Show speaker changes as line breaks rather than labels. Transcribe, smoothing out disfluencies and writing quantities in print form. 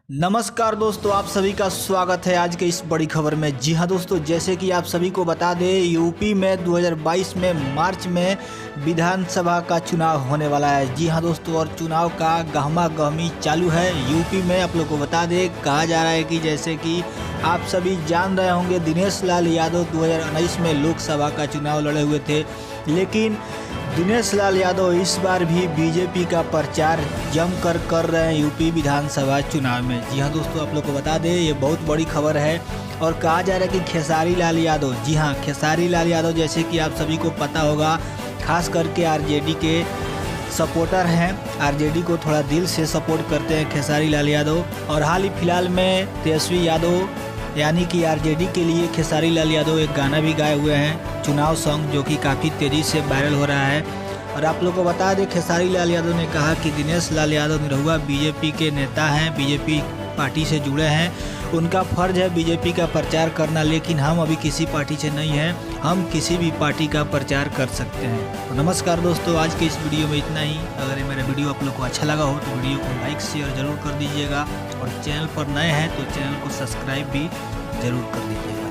नमस्कार दोस्तों, आप सभी का स्वागत है आज के इस बड़ी खबर में। जी हां दोस्तों, जैसे कि आप सभी को बता दें, यूपी में 2022 में मार्च में विधानसभा का चुनाव होने वाला है। जी हां दोस्तों, और चुनाव का गहमा गहमी चालू है यूपी में। आप लोग को बता दें, कहा जा रहा है कि जैसे कि आप सभी जान रहे होंगे, दिनेश लाल यादव 2019 में लोकसभा का चुनाव लड़े हुए थे, लेकिन दिनेश लाल यादव इस बार भी बीजेपी का प्रचार जमकर कर रहे हैं यूपी विधानसभा चुनाव में। जी हां दोस्तों, आप लोग को बता दें, ये बहुत बड़ी खबर है। और कहा जा रहा है कि खेसारी लाल यादव, जी हां, खेसारी लाल यादव जैसे कि आप सभी को पता होगा, खास करके आरजेडी के सपोर्टर हैं, आरजेडी को थोड़ा दिल से सपोर्ट करते हैं खेसारी लाल यादव। और हाल ही फिलहाल में तेजस्वी यादव यानी कि आरजेडी के लिए खेसारी लाल यादव एक गाना भी गाए हुए हैं, चुनाव सॉन्ग, जो कि काफ़ी तेज़ी से वायरल हो रहा है। और आप लोग को बता दें, खेसारी लाल यादव ने कहा कि दिनेश लाल यादव निरहुआ बीजेपी के नेता हैं, बीजेपी पार्टी से जुड़े हैं, उनका फ़र्ज है बीजेपी का प्रचार करना, लेकिन हम अभी किसी पार्टी से नहीं हैं, हम किसी भी पार्टी का प्रचार कर सकते हैं। तो नमस्कार दोस्तों, आज के इस वीडियो में इतना ही। अगर ये मेरा वीडियो आप लोग को अच्छा लगा हो तो वीडियो को लाइक शेयर जरूर कर दीजिएगा, और चैनल पर नए हैं तो चैनल को सब्सक्राइब भी जरूर कर दीजिएगा।